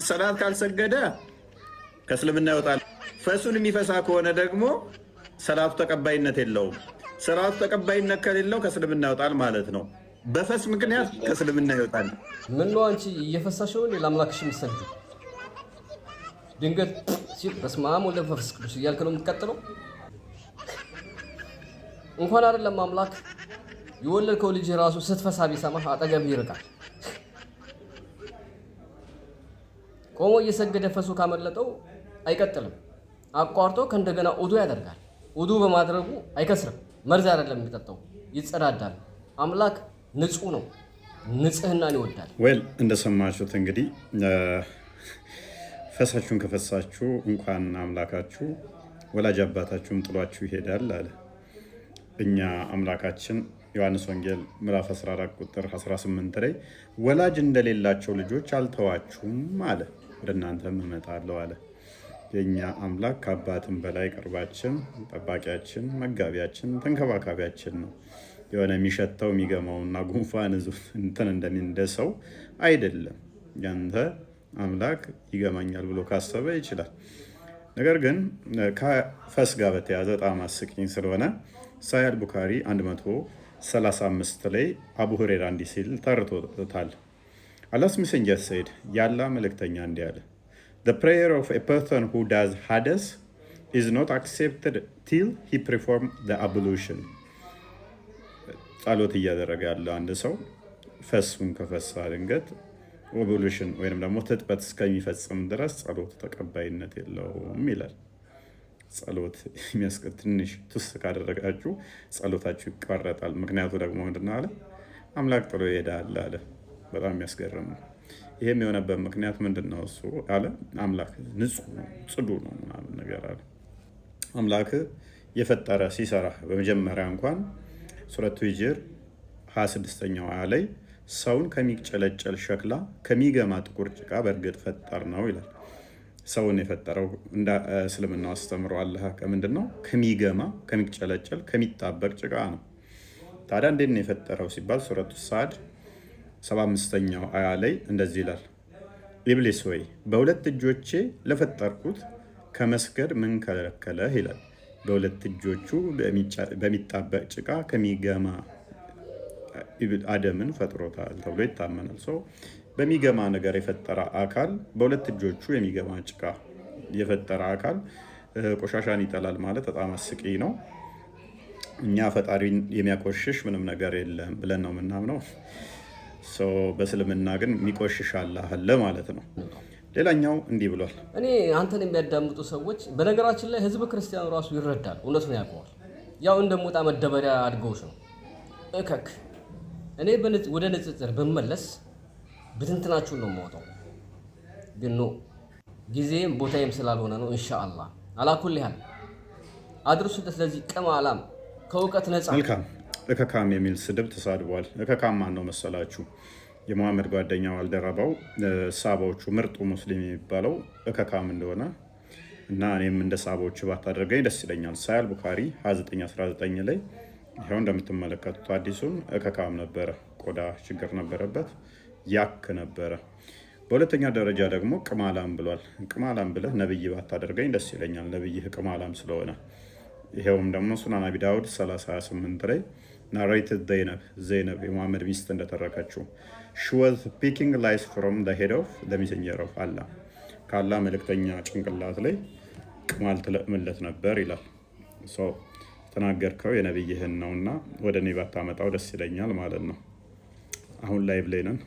ሰላት ካልሰገደ ከእስልምና ይወጣል። ፈሱን የሚፈሳ ከሆነ ደግሞ ሰላቱ ተቀባይነት የለውም። ሰላቱ ተቀባይነት ከሌለው ከእስልምና ይወጣል ማለት ነው። በፈስ ምክንያት ከእስልምና ይወጣል። ምን ነው አንቺ እየፈሳሽው ለአምላክሽ የምትሰግዱ? ድንገት ሲል በስመ አብ ወወልድ ወመንፈስ ቅዱስ እያልክ ነው የምትቀጥለው? እንኳን አይደለም አምላክ የወለድከው ልጅ ራሱ ስትፈሳ ቢሰማህ አጠገብህ ይርቃል። ቆሞ እየሰገደ ፈሱ ካመለጠው አይቀጥልም። አቋርጦ ከእንደገና ውዱ ያደርጋል። ውዱ በማድረጉ አይከስርም። መርዝ አይደለም የሚጠጣው፣ ይጸዳዳል። አምላክ ንጹህ ነው፣ ንጽህናን ይወዳል። ወል እንደሰማችሁት እንግዲህ ፈሳችሁን ከፈሳችሁ እንኳን አምላካችሁ ወላጅ አባታችሁም ጥሏችሁ ይሄዳል አለ። እኛ አምላካችን ዮሐንስ ወንጌል ምዕራፍ 14 ቁጥር 18 ላይ ወላጅ እንደሌላቸው ልጆች አልተዋችሁም አለ፣ ወደ እናንተም እመጣለሁ አለ። የእኛ አምላክ ከአባትም በላይ ቅርባችን፣ ጠባቂያችን፣ መጋቢያችን፣ ተንከባካቢያችን ነው። የሆነ የሚሸተው የሚገማውና ጉንፋን እንትን እንደ ሰው አይደለም። ያንተ አምላክ ይገማኛል ብሎ ካሰበ ይችላል። ነገር ግን ከፈስ ጋር በተያዘ በጣም አስቂኝ ስለሆነ ሳሂህ ቡኻሪ 135 ላይ አቡ ሁሬራ እንዲህ ሲል ተርቶታል። አላህስ ሜሴንጀር ሰይድ ያላ መልእክተኛ እንዲህ አለ The prayer of a person who does hadath is not accepted till he performs the ablution. ጸሎት እያደረገ ያለ አንድ ሰው ፈሱን ከፈሳ ድንገት ኦቡሉሽን ወይም ደግሞ ትጥበት እስከሚፈጽም ድረስ ጸሎቱ ተቀባይነት የለውም ይላል። ጸሎት የሚያስቀጥ ትንሽ ትስ ካደረጋችሁ ጸሎታችሁ ይቋረጣል። ምክንያቱ ደግሞ ምንድነው አለ? አምላክ ጥሎ ይሄዳል አለ። በጣም የሚያስገርም ነው። ይሄም የሆነበት ምክንያት ምንድነው? እሱ አለ አምላክ ንጹህ ነው፣ ጽዱ ነው ምናምን ነገር አለ። አምላክ የፈጠረ ሲሰራ በመጀመሪያ እንኳን ሱረቱ ሂጅር 26ኛው አያ ላይ ሰውን ከሚጨለጨል ሸክላ ከሚገማ ጥቁር ጭቃ በእርግጥ ፈጠር ነው ይላል። ሰውን የፈጠረው እንደ እስልምና አስተምሮ አላህ ከምንድነው? ከሚገማ ከሚጨለጨል ከሚጣበቅ ጭቃ ነው። ታዲያ እንዴት ነው የፈጠረው ሲባል ሱረቱ ሳድ 75ኛው አያ ላይ እንደዚህ ይላል፣ ኢብሊስ ወይ በሁለት እጆቼ ለፈጠርኩት ከመስገድ ምን ከለከለህ ይላል። በሁለት እጆቹ በሚጣበቅ ጭቃ ከሚገማ አደምን ፈጥሮታል ተብሎ ይታመናል። ሰው በሚገማ ነገር የፈጠረ አካል በሁለት እጆቹ የሚገማ ጭቃ የፈጠረ አካል ቆሻሻን ይጠላል ማለት በጣም አስቂኝ ነው። እኛ ፈጣሪን የሚያቆሽሽ ምንም ነገር የለም ብለን ነው የምናምነው። በእስልምና ግን የሚቆሽሽ አላህ አለ ማለት ነው። ሌላኛው እንዲህ ብሏል። እኔ አንተን የሚያዳምጡ ሰዎች በነገራችን ላይ ህዝብ ክርስቲያኑ ራሱ ይረዳል፣ እውነቱን ያውቀዋል። ያው እንደሞጣ መደበሪያ አድገውሽ ነው እከክ። እኔ ወደ ንጽጽር ብመለስ ብትንትናችሁን ነው የማወጣው፣ ግን ኖ ጊዜም ቦታዬም ስላልሆነ ነው። ኢንሻአላህ አላኩል ያህል አድርሱለት ለዚህ ቅማላም ከእውቀት ነፃ። መልካም እከካም የሚል ስድብ ተሳድቧል። እከካም ማን ነው መሰላችሁ? የመሐመድ ጓደኛ ባልደረባው ሳባዎቹ ምርጡ ሙስሊም የሚባለው እከካም እንደሆነ እና እኔም እንደ ሳባዎቹ ባታደርገኝ ደስ ይለኛል። ሳሂህ ቡኻሪ 2919 ላይ ይኸው እንደምትመለከቱት አዲሱን እከካም ነበረ። ቆዳ ችግር ነበረበት፣ ያክ ነበረ። በሁለተኛ ደረጃ ደግሞ ቅማላም ብሏል። ቅማላም ብለህ ነብይ ባታደርገኝ ደስ ይለኛል፣ ነብይህ ቅማላም ስለሆነ። ይሄውም ደግሞ ሱናን አቢ ዳውድ 3028 ላይ ናሬትድ ዘይነብ የሙሐመድ ሚስት እንደተረከችው she was picking lies from the head of the messenger of Allah ከአላህ መልእክተኛ ጭንቅላት ላይ ቅማል ትለቅምለት ነበር ይላል። ተናገርከው የነብይህን ነውና ወደ እኔ ባታመጣው ደስ ይለኛል ማለት ነው። አሁን ላይ ብለናል።